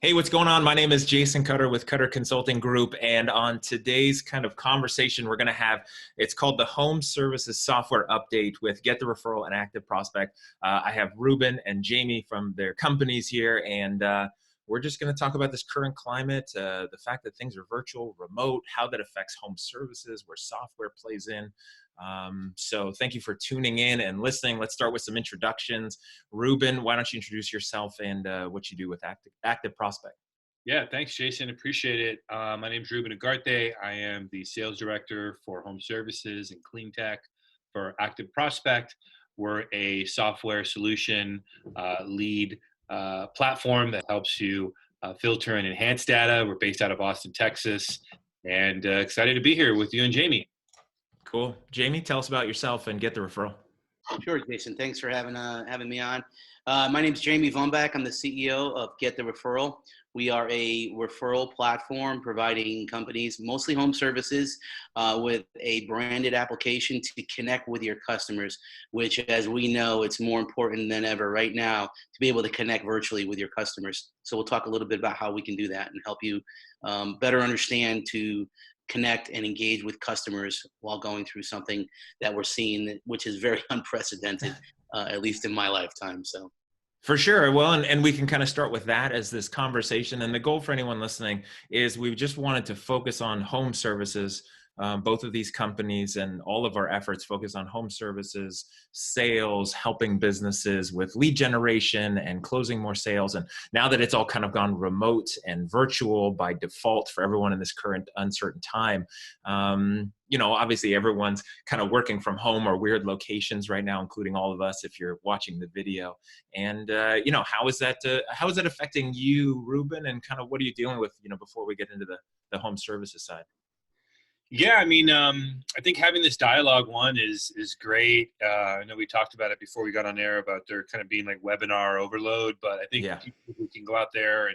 Hey, what's going on? My name is Jason Cutter with Cutter Consulting Group. And on today's kind of conversation, we're going to have, it's called the Home Services Software Update with Get the Referral and Active Prospect. I have Ruben and Jamey from their companies here. And we're just going to talk about this current climate, the fact that things are virtual, remote, how that affects home services, where software plays in. So thank you for tuning in and listening. Let's start with some introductions. Ruben, why don't you introduce yourself and what you do with Active Prospect? Yeah, thanks, Jason. Appreciate it. My name is Ruben Ugarte. I am the sales director for home services and clean tech for Active Prospect. We're a software solution lead platform that helps you filter and enhance data. We're based out of Austin, Texas, and excited to be here with you and Jamey. Cool. Jamey, tell us about yourself and Get the Referral. Sure, Jason. Thanks for having me on. My name is Jamey Vumback. I'm the CEO of Get the Referral. We are a referral platform providing companies, mostly home services, with a branded application to connect with your customers, which, as we know, it's more important than ever right now to be able to connect virtually with your customers. So we'll talk a little bit about how we can do that and help you better understand to connect and engage with customers while going through something that we're seeing, which is very unprecedented, at least in my lifetime. So. For sure. Well, and we can kind of start with that as this conversation. And the goal for anyone listening is we just wanted to focus on home services. Both of these companies and all of our efforts focus on home services, sales, helping businesses with lead generation and closing more sales. And now that it's all kind of gone remote and virtual by default for everyone in this current uncertain time, obviously everyone's kind of working from home or weird locations right now, including all of us if you're watching the video. And how is that affecting you, Ruben? And kind of what are you dealing with, before we get into the home services side? Yeah, I think having this dialogue is great. I know we talked about it before we got on air about there kind of being like webinar overload, but I think Yeah. people who can go out there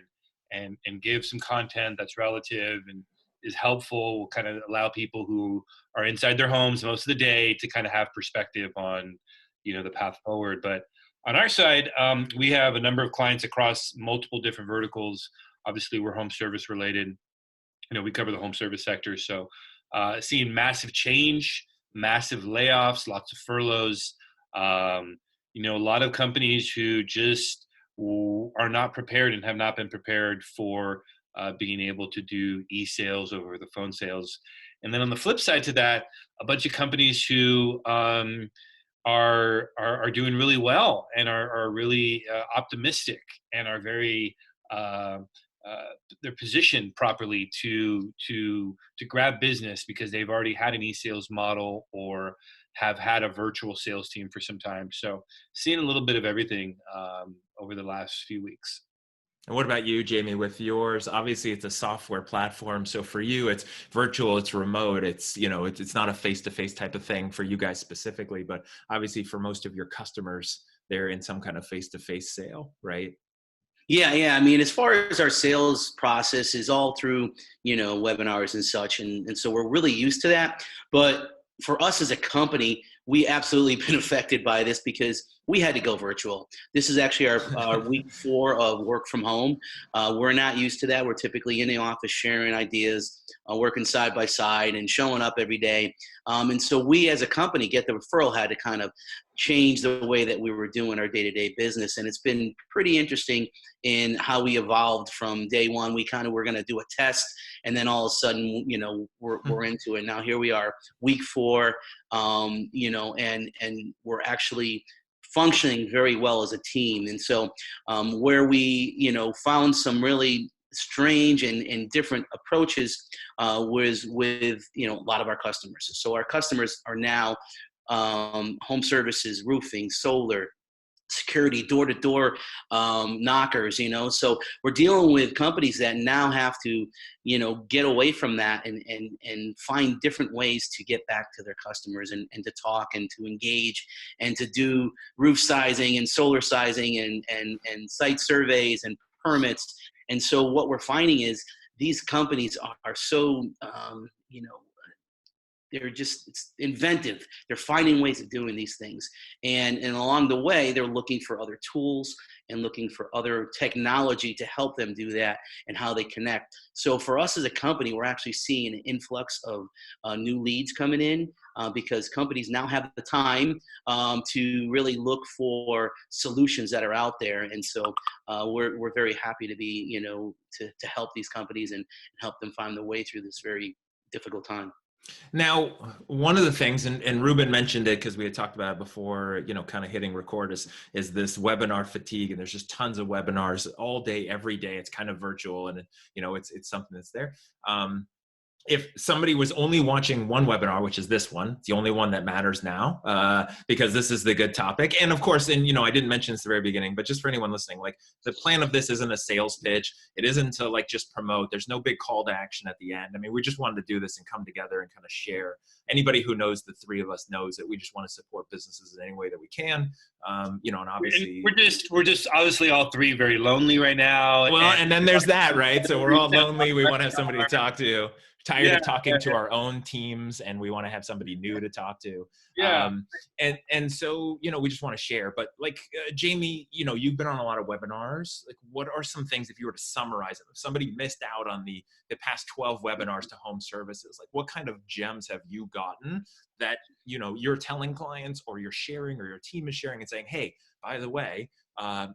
and give some content that's relative and is helpful will kind of allow people who are inside their homes most of the day to kind of have perspective on, the path forward. But on our side, we have a number of clients across multiple different verticals. Obviously, we're home service related. We cover the home service sector, so seeing massive change, massive layoffs, lots of furloughs. A lot of companies who just are not prepared and have not been prepared for being able to do e-sales over the phone sales. And then on the flip side to that, a bunch of companies who are doing really well and are really optimistic and are very they're positioned properly to grab business because they've already had an e-sales model or have had a virtual sales team for some time. So seeing a little bit of everything over the last few weeks. And what about you, Jamey, with yours? Obviously, it's a software platform. So for you, it's virtual, it's remote, it's not a face-to-face type of thing for you guys specifically, but obviously for most of your customers, they're in some kind of face-to-face sale, right? Yeah. As far as our sales process is all through, webinars and such. And so we're really used to that. But for us as a company, we absolutely been affected by this because we had to go virtual. This is actually our week 4 of work from home. We're not used to that. We're typically in the office sharing ideas, working side by side and showing up every day. And so we as a company, Get the Referral, had to kind of change the way that we were doing our day-to-day business. And it's been pretty interesting in how we evolved from day one. We kind of were going to do a test, and then all of a sudden, we're into it. Now here we are, week 4, and we're actually functioning very well as a team. And so where we, found some really strange and different approaches was with, a lot of our customers. So our customers are now home services, roofing, solar, security, door-to-door knockers, so we're dealing with companies that now have to, get away from that and find different ways to get back to their customers and to talk and to engage and to do roof sizing and solar sizing and site surveys and permits. And so what we're finding is these companies are so, they're just it's inventive. They're finding ways of doing these things. And along the way, they're looking for other tools and looking for other technology to help them do that and how they connect. So for us as a company, we're actually seeing an influx of new leads coming in because companies now have the time to really look for solutions that are out there. And so we're very happy to be, to help these companies and help them find their way through this very difficult time. Now, one of the things, and Ruben mentioned it because we had talked about it before, kind of hitting record, is this webinar fatigue, and there's just tons of webinars all day, every day. It's kind of virtual, and it's something that's there. If somebody was only watching one webinar, which is this one, it's the only one that matters now, because this is the good topic. And of course, and I didn't mention this at the very beginning, but just for anyone listening, like the plan of this isn't a sales pitch. It isn't to like just promote. There's no big call to action at the end. I mean, we just wanted to do this and come together and kind of share. Anybody who knows the three of us knows that we just want to support businesses in any way that we can. And obviously we're just obviously all three very lonely right now. Well, and then there's that, right? So we're all lonely. We want to have somebody to talk to. Tired of talking to our own teams, and we want to have somebody new to talk to. And so we just want to share. But like Jamey, you've been on a lot of webinars. Like, what are some things, if you were to summarize it, if somebody missed out on the past 12 webinars to home services, like what kind of gems have you gotten that you're telling clients, or you're sharing, or your team is sharing and saying, hey, by the way,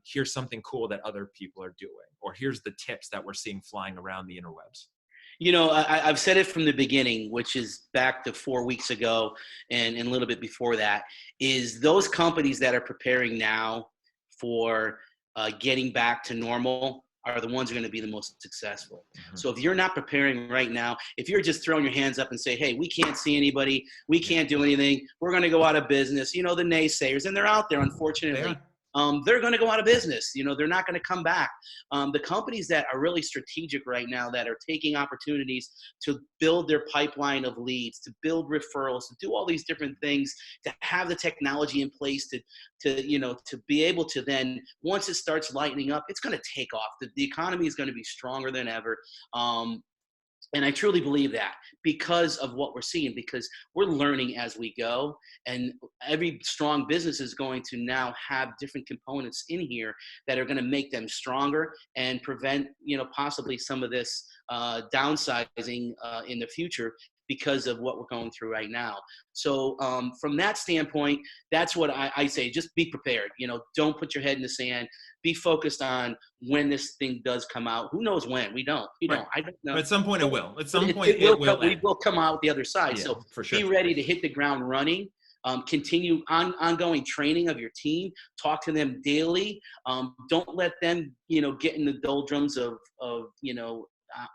here's something cool that other people are doing, or here's the tips that we're seeing flying around the interwebs? I've said it from the beginning, which is back to 4 weeks ago and a little bit before that, is those companies that are preparing now for getting back to normal are the ones who are going to be the most successful. Mm-hmm. So if you're not preparing right now, if you're just throwing your hands up and say, hey, we can't see anybody, we can't do anything, we're going to go out of business, the naysayers, and they're out there, unfortunately. They're going to go out of business. They're not going to come back. The companies that are really strategic right now, that are taking opportunities to build their pipeline of leads, to build referrals, to do all these different things, to have the technology in place to be able to then, once it starts lightening up, it's going to take off. The economy is going to be stronger than ever. And I truly believe that because of what we're seeing, because we're learning as we go, and every strong business is going to now have different components in here that are going to make them stronger and prevent, possibly some of this downsizing in the future because of what we're going through right now. So from that standpoint, that's what I say. Just be prepared. Don't put your head in the sand. Be focused on when this thing does come out. Who knows when? We don't. Right. I don't know. But at some point it will. At some point it will. We will come out the other side. Yeah, so for sure. Be ready to hit the ground running. Continue ongoing training of your team. Talk to them daily. Don't let them, get in the doldrums of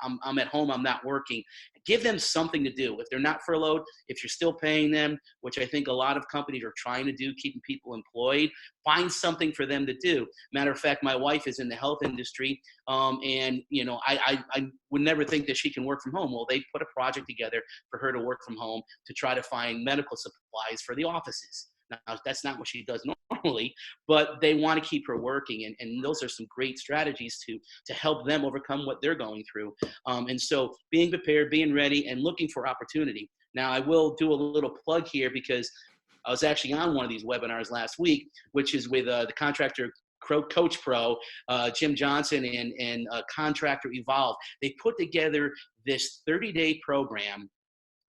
I'm at home, I'm not working. Give them something to do. If they're not furloughed, if you're still paying them, which I think a lot of companies are trying to do, keeping people employed, find something for them to do. Matter of fact, my wife is in the health industry, and I would never think that she can work from home. Well, they put a project together for her to work from home to try to find medical supplies for the offices. Now, that's not what she does normally, but they want to keep her working. And those are some great strategies to help them overcome what they're going through. And so being prepared, being ready, and looking for opportunity. Now, I will do a little plug here because I was actually on one of these webinars last week, which is with the contractor Coach Pro, Jim Johnson, and Contractor Evolve. They put together this 30-day program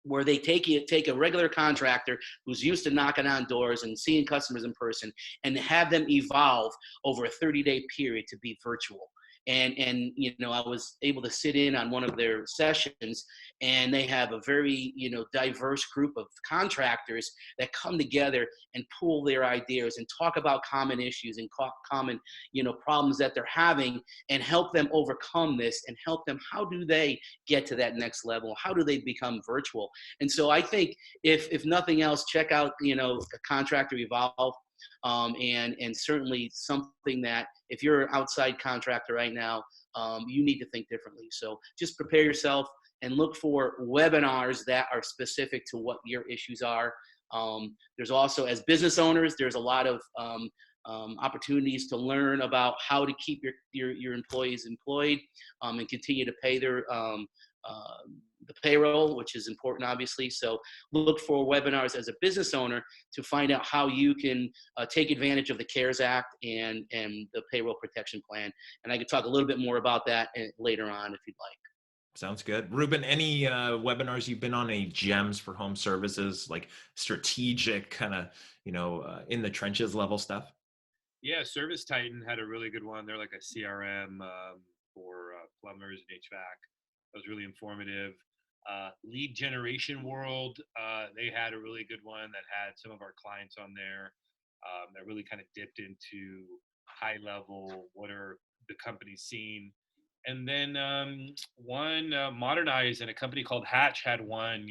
where they take a regular contractor who's used to knocking on doors and seeing customers in person and have them evolve over a 30-day period to be virtual. And I was able to sit in on one of their sessions, and they have a very, diverse group of contractors that come together and pool their ideas and talk about common issues and common, problems that they're having, and help them overcome this and help them. How do they get to that next level? How do they become virtual? And so I think if nothing else, check out, Contractor Evolve. And certainly something that if you're an outside contractor right now, you need to think differently. So just prepare yourself and look for webinars that are specific to what your issues are. There's also, as business owners, there's a lot of opportunities to learn about how to keep your employees employed and continue to pay their the payroll, which is important, obviously. So look for webinars as a business owner to find out how you can take advantage of the CARES Act and the payroll protection plan. And I could talk a little bit more about that later on if you'd like. Sounds good. Ruben, any webinars you've been on, any gems for home services, like strategic kind of, in the trenches level stuff? Yeah, Service Titan had a really good one. They're like a CRM for plumbers and HVAC. That was really informative. Lead Generation World, they had a really good one that had some of our clients on there that really kind of dipped into high level, what are the companies seeing. And then one Modernize and a company called Hatch had one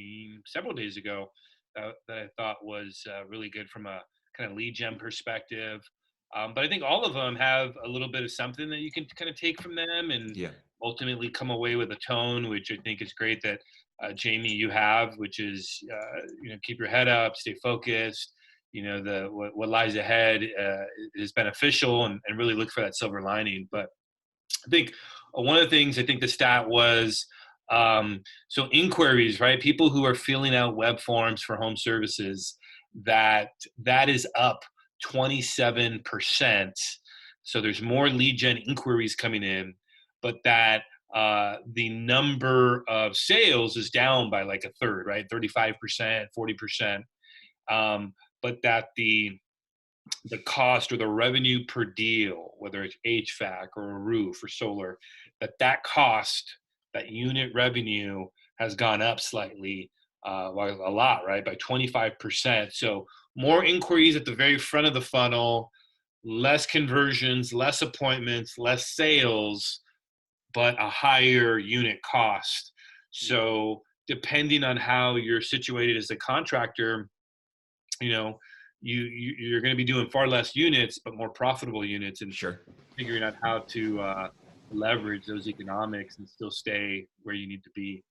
several days ago that I thought was really good from a kind of lead gen perspective. But I think all of them have a little bit of something that you can kind of take from them and Yeah. ultimately come away with a tone, which I think is great that Jamey, you have, which is, keep your head up, stay focused. What lies ahead is beneficial and really look for that silver lining. But I think one of the things, I think the stat was, so inquiries, right? People who are filling out web forms for home services, that is up 27%. So there's more lead gen inquiries coming in, but that the number of sales is down by like a third, right? 35%, 40%. But that the cost or the revenue per deal, whether it's HVAC or a roof or solar, that cost, that unit revenue has gone up slightly, a lot, right? By 25%. So more inquiries at the very front of the funnel, less conversions, less appointments, less sales, but a higher unit cost. So depending on how you're situated as a contractor, you're going to be doing far less units, but more profitable units, and Sure. figuring out how to leverage those economics and still stay where you need to be.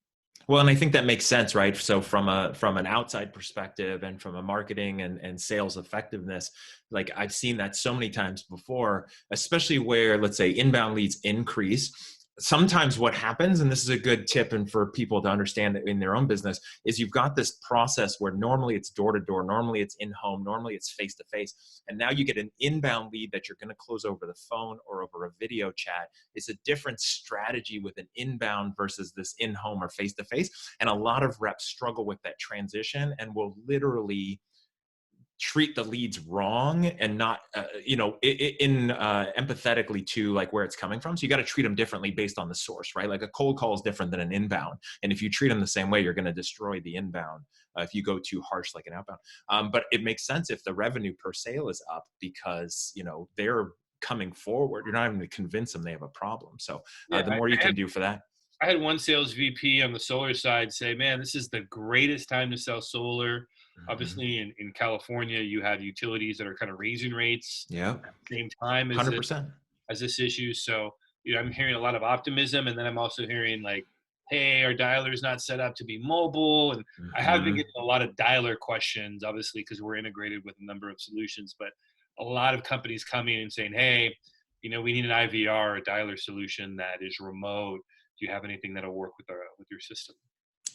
Well, and I think that makes sense, right? So from an outside perspective and from a marketing and sales effectiveness, like I've seen that so many times before, especially where, let's say, inbound leads increase. Sometimes what happens, and this is a good tip and for people to understand in their own business, is you've got this process where normally it's door to door, normally it's in home, normally it's face to face. And now you get an inbound lead that you're going to close over the phone or over a video chat. It's a different strategy with an inbound versus this in home or face to face. And a lot of reps struggle with that transition and will literally treat the leads wrong and not, empathetically to like where it's coming from. So you got to treat them differently based on the source, right? Like a cold call is different than an inbound. And if you treat them the same way, you're going to destroy the inbound if you go too harsh like an outbound. But it makes sense if the revenue per sale is up because, they're coming forward. You're not having to convince them they have a problem. So the more you can do for that. I had one sales VP on the solar side say, man, this is the greatest time to sell solar. Mm-hmm. Obviously, in California, you have utilities that are kind of raising rates Yeah. at the same time as 100%. As this issue. So, I'm hearing a lot of optimism, and then I'm also hearing like, hey, our dialer is not set up to be mobile. And I have been getting a lot of dialer questions, obviously, because we're integrated with a number of solutions, but a lot of companies coming and saying, hey, we need an IVR, a dialer solution that is remote. Do you have anything that'll work with your system?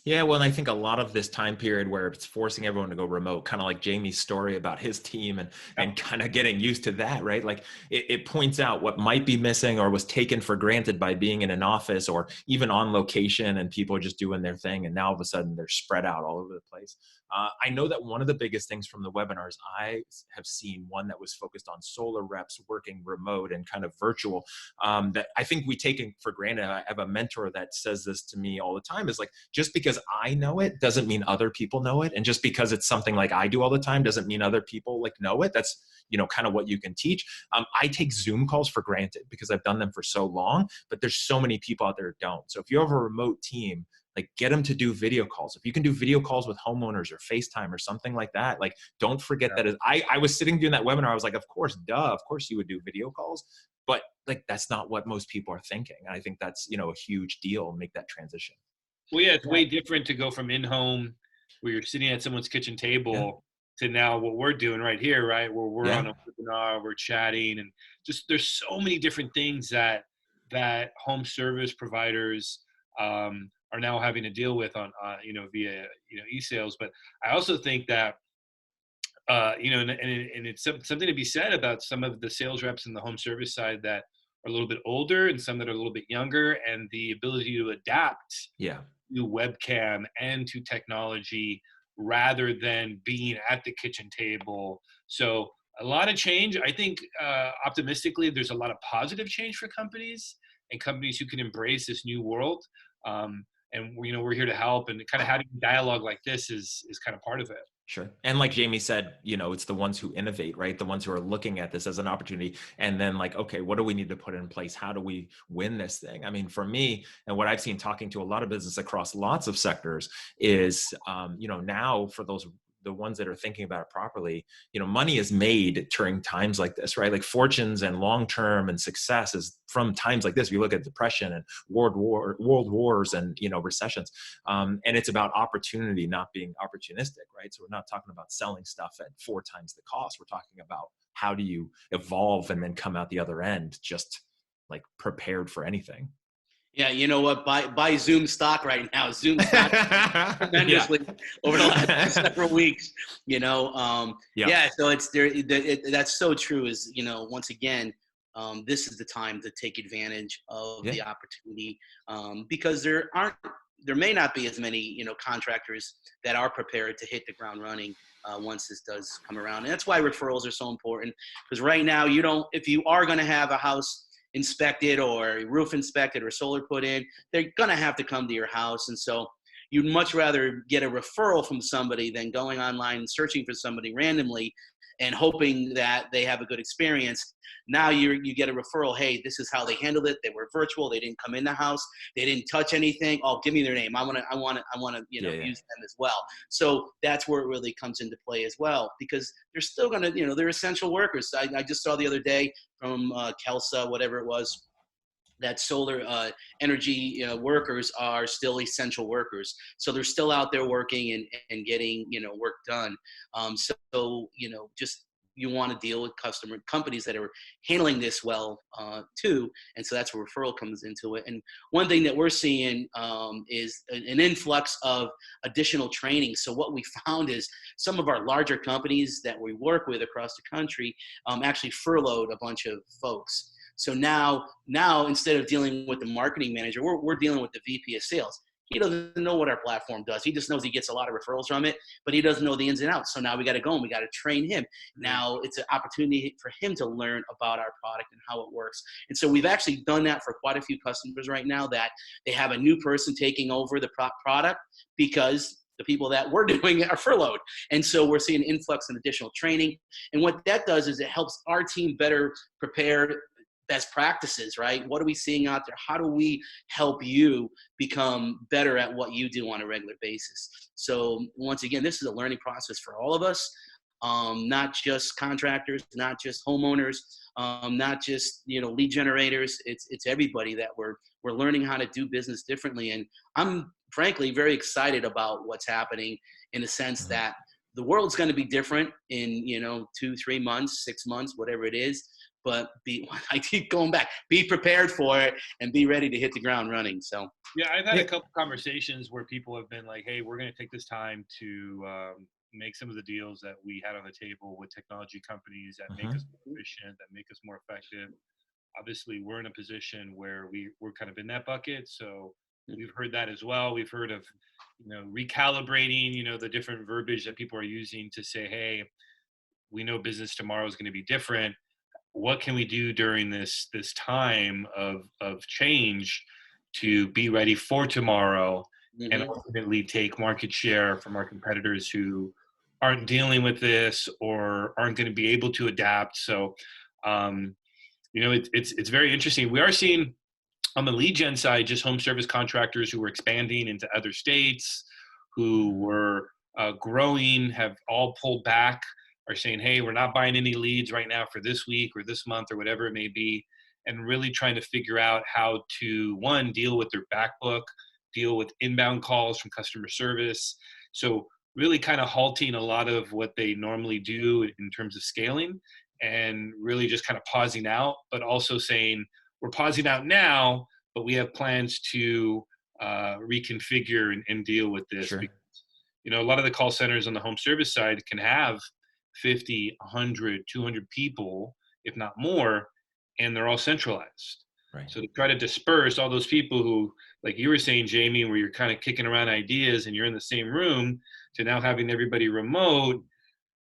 Yeah, well, and I think a lot of this time period where it's forcing everyone to go remote, kind of like Jamey's story about his team and kind of getting used to that, right? Like it points out what might be missing or was taken for granted by being in an office or even on location and people are just doing their thing. And now all of a sudden they're spread out all over the place. I know that one of the biggest things from the webinars, I have seen one that was focused on solar reps working remote and kind of virtual, that I think we take it for granted. I have a mentor that says this to me all the time, is like, just because I know it doesn't mean other people know it. And just because it's something like I do all the time doesn't mean other people like know it. That's, kind of what you can teach. I take Zoom calls for granted because I've done them for so long, but there's so many people out there who don't. So if you have a remote team, like get them to do video calls. If you can do video calls with homeowners or FaceTime or something like that, like don't forget that. I was sitting doing that webinar. I was like, of course you would do video calls, but like, that's not what most people are thinking. And I think that's, a huge deal, make that transition. Well, yeah, it's way different to go from in-home where you're sitting at someone's kitchen table to now what we're doing right here, right? Where we're on a webinar, we're chatting, and just there's so many different things that home service providers are now having to deal with on via e-sales. But I also think that and it's something to be said about some of the sales reps in the home service side that are a little bit older and some that are a little bit younger, and the ability to adapt Yeah. to webcam and to technology rather than being at the kitchen table. So a lot of change. I think optimistically, there's a lot of positive change for companies and companies who can embrace this new world. And we're here to help, and kind of having dialogue like this is kind of part of it. Sure. And like Jamey said, it's the ones who innovate, right? The ones who are looking at this as an opportunity and then like, okay, what do we need to put in place? How do we win this thing? I mean, for me, and what I've seen talking to a lot of business across lots of sectors is, now for the ones that are thinking about it properly, money is made during times like this, right? Like fortunes and long-term and success is from times like this. If you look at depression and world wars and, recessions, and it's about opportunity, not being opportunistic, right? So we're not talking about selling stuff at 4 times the cost. We're talking about how do you evolve and then come out the other end, just like prepared for anything. Yeah, you know what? Buy Zoom stock right now. Zoom stock tremendously over the last several weeks. Yeah. So it's there. That's so true. Is once again, this is the time to take advantage of the opportunity because there may not be as many contractors that are prepared to hit the ground running once this does come around. And that's why referrals are so important, because right now if you are going to have a house inspected or roof inspected or solar put in, they're going to have to come to your house. And so you'd much rather get a referral from somebody than going online and searching for somebody randomly and hoping that they have a good experience. Now you get a referral. Hey, this is how they handled it. They were virtual. They didn't come in the house. They didn't touch anything. Oh, give me their name. I want to use them as well. So that's where it really comes into play as well, because they're still going to, they're essential workers. I just saw the other day from Kelsa, whatever it was, that solar energy workers are still essential workers. So they're still out there working and getting, work done. Just you want to deal with companies that are handling this well too. And so that's where referral comes into it. And one thing that we're seeing is an influx of additional training. So what we found is some of our larger companies that we work with across the country actually furloughed a bunch of folks. So now instead of dealing with the marketing manager, we're dealing with the VP of sales. He doesn't know what our platform does. He just knows he gets a lot of referrals from it, but he doesn't know the ins and outs. So now we got to go and we got to train him. Now it's an opportunity for him to learn about our product and how it works. And so we've actually done that for quite a few customers right now, that they have a new person taking over the product because the people that we're doing are furloughed. And so we're seeing an influx in additional training. And what that does is it helps our team better prepare best practices, right? What are we seeing out there? How do we help you become better at what you do on a regular basis? So once again, this is a learning process for all of us, not just contractors, not just homeowners, not just lead generators. It's everybody that we're learning how to do business differently. And I'm frankly very excited about what's happening, in the sense that the world's going to be different in 2, 3 months, 6 months, whatever it is. But I keep going back, be prepared for it and be ready to hit the ground running. So yeah, I've had a couple conversations where people have been like, hey, we're going to take this time to make some of the deals that we had on the table with technology companies that make us more efficient, that make us more effective. Obviously, we're in a position where we're kind of in that bucket. So we've heard that as well. We've heard of, recalibrating, the different verbiage that people are using to say, hey, we know business tomorrow is going to be different. What can we do during this time of change to be ready for tomorrow and ultimately take market share from our competitors who aren't dealing with this or aren't going to be able to adapt? So, it's very interesting. We are seeing on the lead gen side, just home service contractors who are expanding into other states, who were growing, have all pulled back, are saying, hey, we're not buying any leads right now for this week or this month or whatever it may be, and really trying to figure out how to, one, deal with their back book, deal with inbound calls from customer service. So really kind of halting a lot of what they normally do in terms of scaling, and really just kind of pausing out, but also saying, we're pausing out now, but we have plans to reconfigure and deal with this. Sure. Because, a lot of the call centers on the home service side can have 50, 100, 200 people, if not more, and they're all centralized. Right. So to try to disperse all those people who, like you were saying, Jamey, where you're kind of kicking around ideas and you're in the same room, to now having everybody remote,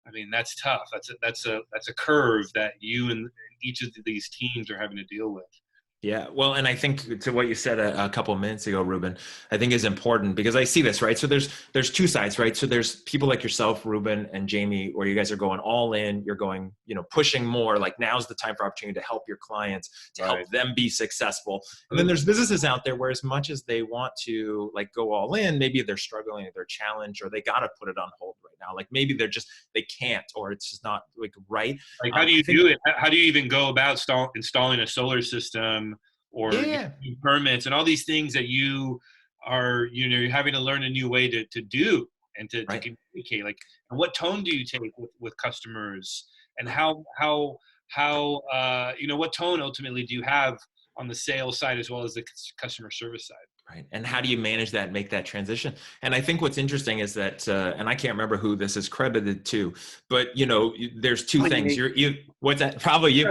I mean, that's tough. That's a curve that you and each of these teams are having to deal with. Yeah, well, and I think to what you said a couple of minutes ago, Ruben, I think is important because I see this, right? So there's two sides, right? So there's people like yourself, Ruben and Jamey, where you guys are going all in, you're going, pushing more, like now's the time for opportunity to help your clients, to help them be successful. And then there's businesses out there where as much as they want to like go all in, maybe they're struggling, or they're challenged, or they got to put it on hold right now. Like maybe they can't, or it's just not like right. Like, how do you do it? How do you even go about installing a solar system or getting permits and all these things that you are, you're having to learn a new way to do and to communicate? Like, and what tone do you take with customers, and what tone ultimately do you have on the sales side as well as the customer service side? Right. And how do you manage that and make that transition? And I think what's interesting is that, and I can't remember who this is credited to, but there's two things. What's that? Probably you.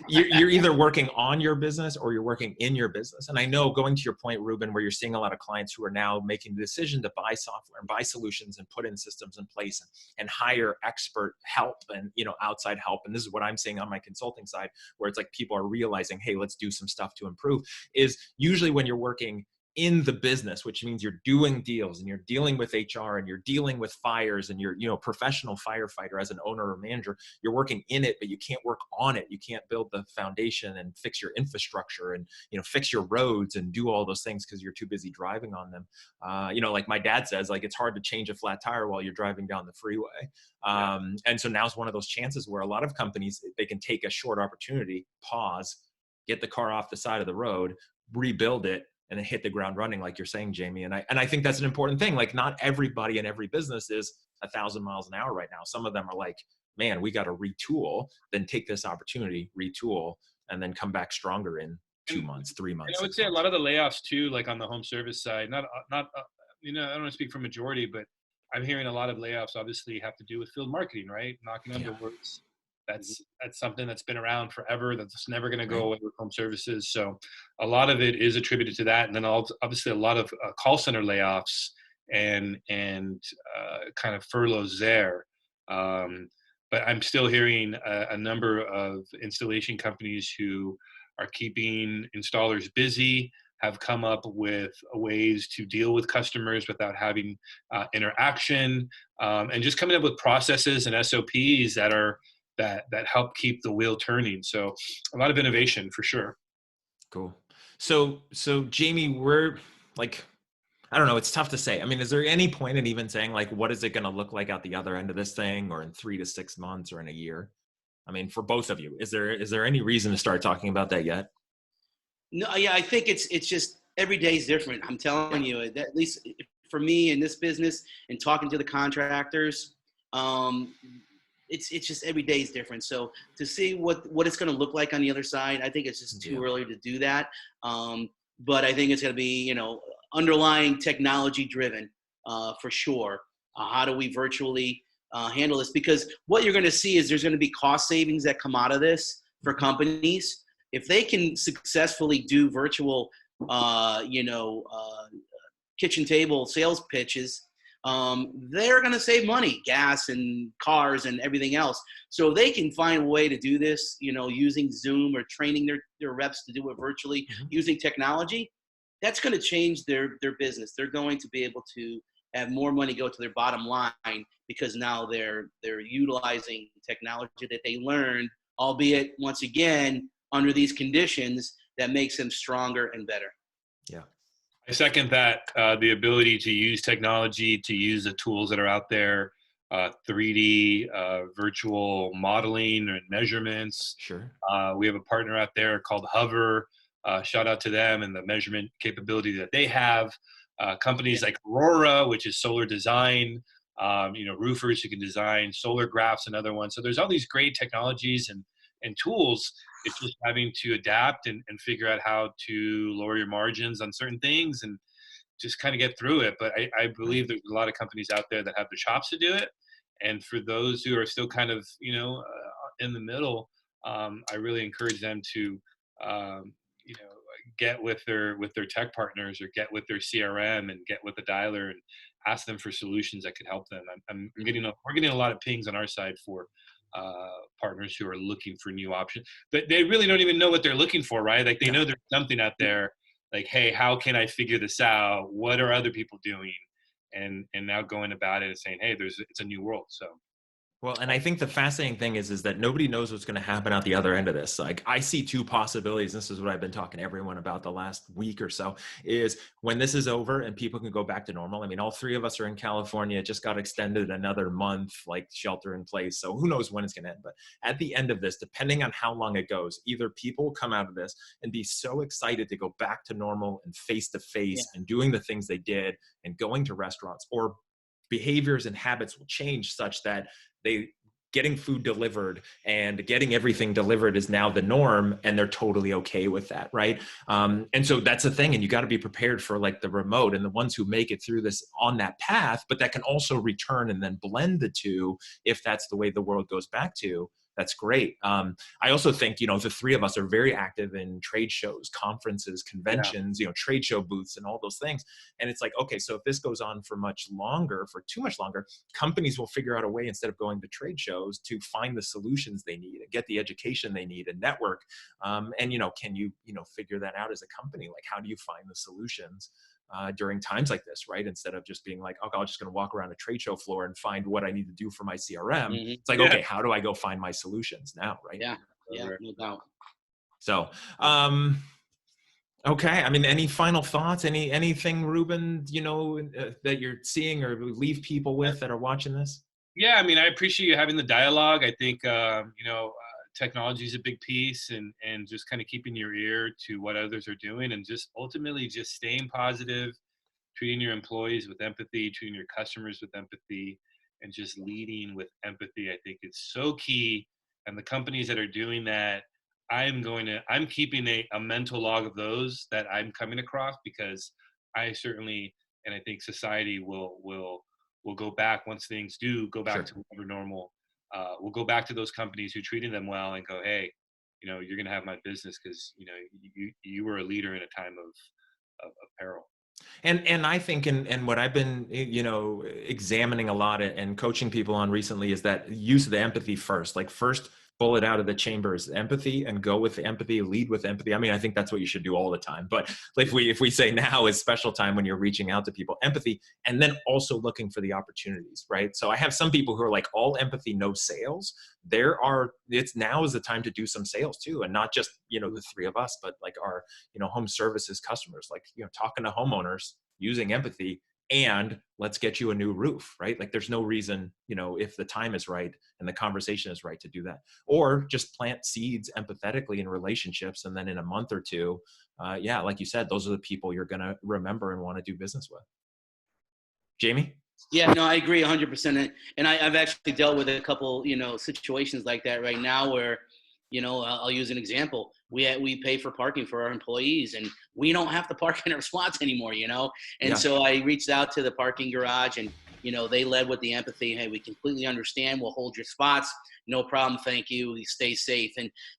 You're either working on your business or you're working in your business. And I know, going to your point, Ruben, where you're seeing a lot of clients who are now making the decision to buy software and buy solutions and put in systems in place and hire expert help and outside help. And this is what I'm seeing on my consulting side, where it's like people are realizing, hey, let's do some stuff to improve. Is usually when you're working in the business, which means you're doing deals and you're dealing with HR and you're dealing with fires and you're, professional firefighter as an owner or manager, you're working in it, but you can't work on it. You can't build the foundation and fix your infrastructure and, fix your roads and do all those things because you're too busy driving on them. Like my dad says, like, it's hard to change a flat tire while you're driving down the freeway. And so now's one of those chances where a lot of companies, they can take a short opportunity, pause, get the car off the side of the road, rebuild it, and then hit the ground running, like you're saying, Jamey. And I think that's an important thing. Like, not everybody in every business is 1,000 miles an hour right now. Some of them are like, man, we got to retool, then take this opportunity, retool, and then come back stronger in 2 months, 3 months. And I would say a lot of the layoffs too, like on the home service side, not I don't want to speak for majority, but I'm hearing a lot of layoffs obviously have to do with field marketing, right? Knocking on doors. That's something that's been around forever. That's never going to go away with home services. So a lot of it is attributed to that. And then obviously a lot of call center layoffs and kind of furloughs there. But I'm still hearing a number of installation companies who are keeping installers busy, have come up with ways to deal with customers without having interaction, and just coming up with processes and SOPs that help keep the wheel turning. So a lot of innovation for sure. Cool. So Jamey, we're like, I don't know, it's tough to say. I mean, is there any point in even saying like, what is it going to look like out the other end of this thing, or in 3 to 6 months, or in a year? I mean, for both of you, is there any reason to start talking about that yet? No, yeah, I think it's just every day is different. I'm telling you, at least for me in this business and talking to the contractors, it's just every day is different. So to see what it's going to look like on the other side, I think it's just too early to do that. But I think it's going to be, underlying technology driven for sure. How do we virtually handle this? Because what you're going to see is there's going to be cost savings that come out of this for companies. If they can successfully do virtual, kitchen table sales pitches, they're going to save money, gas and cars and everything else. So they can find a way to do this, using Zoom or training their reps to do it virtually, using technology. That's going to change their business. They're going to be able to have more money go to their bottom line because now they're utilizing technology that they learned, albeit once again, under these conditions that makes them stronger and better. Yeah. I second that, the ability to use technology, to use the tools that are out there, 3D, virtual modeling and measurements. Sure. We have a partner out there called Hover. Shout out to them and the measurement capability that they have. Companies like Aurora, which is solar design, roofers who can design solar graphs, another one. So there's all these great technologies and tools. It's just having to adapt and figure out how to lower your margins on certain things and just kind of get through it. But I believe there's a lot of companies out there that have the chops to do it. And for those who are still kind of, in the middle, I really encourage them to, you know, get with their tech partners or get with their CRM and get with the dialer and ask them for solutions that could help them. We're getting a lot of pings on our side for partners who are looking for new options, but they really don't even know what they're looking for, right? Like they know there's something out there, like, hey, how can I figure this out? What are other people doing? And now going about it and saying, hey, it's a new world. So Well, and I think the fascinating thing is that nobody knows what's going to happen at the other end of this. Like I see two possibilities. This is what I've been talking to everyone about the last week or so is when this is over and people can go back to normal. I mean, all three of us are in California. It just got extended another month, like shelter in place. So who knows when it's going to end. But at the end of this, depending on how long it goes, either people will come out of this and be so excited to go back to normal and face to face and doing the things they did and going to restaurants, or behaviors and habits will change such that getting food delivered and getting everything delivered is now the norm, and they're totally okay with that, right? And so that's the thing, and you got to be prepared for like the remote and the ones who make it through this on that path, but that can also return and then blend the two if that's the way the world goes back to. That's great. I also think, the three of us are very active in trade shows, conferences, conventions, trade show booths and all those things. And it's like, okay, so if this goes on for too much longer, companies will figure out a way, instead of going to trade shows, to find the solutions they need and get the education they need and network. And, can you, figure that out as a company? Like, how do you find the solutions during times like this, right? Instead of just being like, okay, I'm just going to walk around a trade show floor and find what I need to do for my CRM. It's like, okay, how do I go find my solutions now, right? Yeah, no doubt. So, okay. I mean, any final thoughts? Anything, Ruben, that you're seeing or leave people with that are watching this? Yeah, I mean, I appreciate you having the dialogue. I think technology is a big piece, and just kind of keeping your ear to what others are doing, and just ultimately just staying positive, treating your employees with empathy, treating your customers with empathy, and just leading with empathy. I think it's so key. And the companies that are doing that, I'm keeping a mental log of those that I'm coming across, because I certainly, and I think society will go back once things do go back to whatever normal. We'll go back to those companies who treated them well and go, hey, you're going to have my business because, you were a leader in a time of peril. And I think, and what I've been, examining a lot and coaching people on recently is that use of the empathy first. Like first bullet out of the chamber is empathy, and go with the empathy, lead with empathy. I mean, I think that's what you should do all the time. But if we say now is special time when you're reaching out to people, empathy, and then also looking for the opportunities, right? So I have some people who are like all empathy, no sales. It's now is the time to do some sales too, and not just the three of us, but like our home services customers, like talking to homeowners using empathy, and let's get you a new roof, right? Like there's no reason, if the time is right and the conversation is right, to do that. Or just plant seeds empathetically in relationships, and then in a month or two, like you said, those are the people you're going to remember and want to do business with. Jamey? Yeah, no, I agree 100%. And I've actually dealt with a couple, situations like that right now where, I'll use an example. We pay for parking for our employees, and we don't have to park in our spots anymore, And so I reached out to the parking garage, and, they led with the empathy. Hey, we completely understand. We'll hold your spots. No problem. Thank you. Stay safe.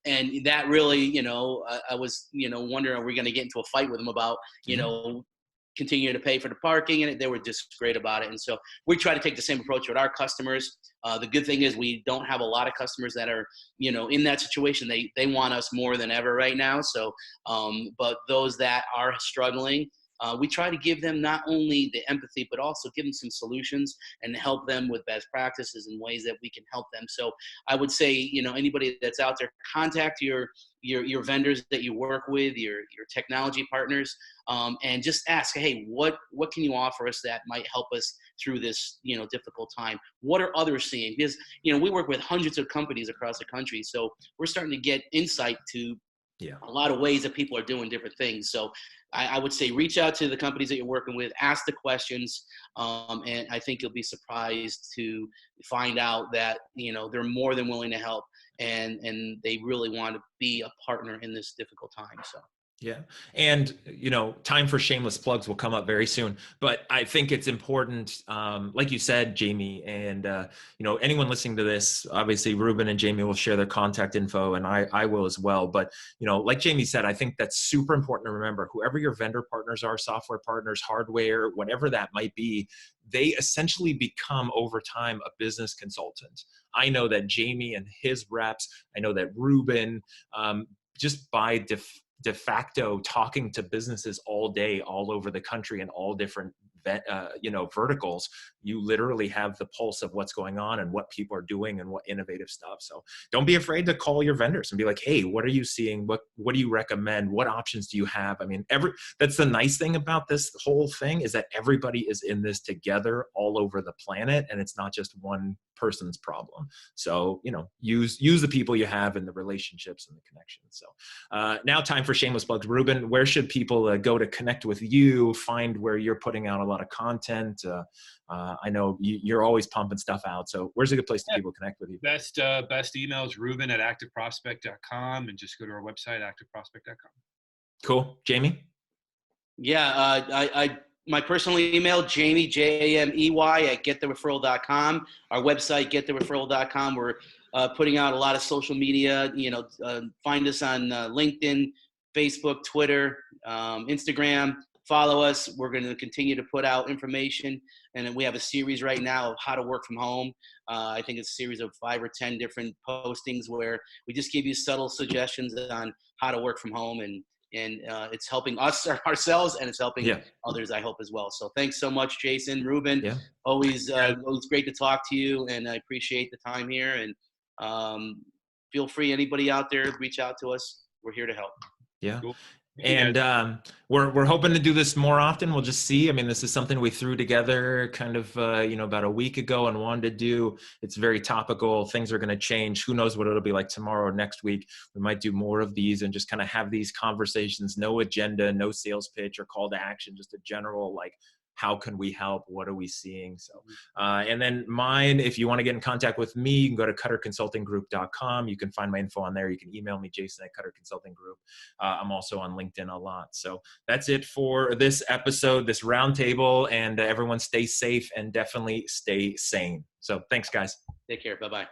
And that really, I was, wondering, are we going to get into a fight with them about, continue to pay for the parking, and they were just great about it. And so we try to take the same approach with our customers. The good thing is we don't have a lot of customers that are, in that situation. They want us more than ever right now. So, but those that are struggling, we try to give them not only the empathy, but also give them some solutions and help them with best practices and ways that we can help them. So I would say, anybody that's out there, contact your vendors that you work with, your technology partners, and just ask, hey, what can you offer us that might help us through this, difficult time? What are others seeing? Because, we work with hundreds of companies across the country. So we're starting to get insight to a lot of ways that people are doing different things. So I would say reach out to the companies that you're working with, ask the questions, and I think you'll be surprised to find out that, they're more than willing to help, and they really want to be a partner in this difficult time. So. Yeah. And, time for shameless plugs will come up very soon. But I think it's important, like you said, Jamey, and, anyone listening to this, obviously Ruben and Jamey will share their contact info, and I will as well. But, like Jamey said, I think that's super important to remember. Whoever your vendor partners are, software partners, hardware, whatever that might be, they essentially become over time a business consultant. I know that Jamey and his reps, I know that Ruben, just by de facto talking to businesses all day, all over the country, in all different verticals, you literally have the pulse of what's going on and what people are doing and what innovative stuff. So don't be afraid to call your vendors and be like, hey, what are you seeing? What do you recommend? What options do you have? I mean, that's the nice thing about this whole thing, is that everybody is in this together all over the planet, and it's not just one person's problem. So, use the people you have and the relationships and the connections. So now time for shameless plugs. Ruben, where should people go to connect with you, find where you're putting out a lot of content? I know you're always pumping stuff out. So where's a good place to people connect with you? Best email is ruben@activeprospect.com, and just go to our website, activeprospect.com. Cool. Jamey? Yeah, my personal email, Jamey, Jamey @getthereferral.com. Our website, getthereferral.com. We're putting out a lot of social media. Find us on LinkedIn, Facebook, Twitter, Instagram. Follow us. We're going to continue to put out information. And then we have a series right now of how to work from home. I think it's a series of 5 or 10 different postings where we just give you subtle suggestions on how to work from home, and it's helping us ourselves, and it's helping others, I hope, as well. So thanks so much, Jason, Ruben. Yeah. Always great to talk to you, and I appreciate the time here. And feel free, anybody out there, reach out to us. We're here to help. Yeah. Cool. And we're hoping to do this more often. We'll just see. I mean, this is something we threw together kind of, about a week ago and wanted to do. It's very topical. Things are going to change. Who knows what it'll be like tomorrow or next week. We might do more of these and just kind of have these conversations, no agenda, no sales pitch or call to action, just a general, like, how can we help? What are we seeing? So, and then mine, if you want to get in contact with me, you can go to cutterconsultinggroup.com. You can find my info on there. You can email me, Jason @cutterconsultinggroup. I'm also on LinkedIn a lot. So that's it for this episode, this roundtable, and everyone stay safe and definitely stay sane. So thanks, guys. Take care. Bye-bye.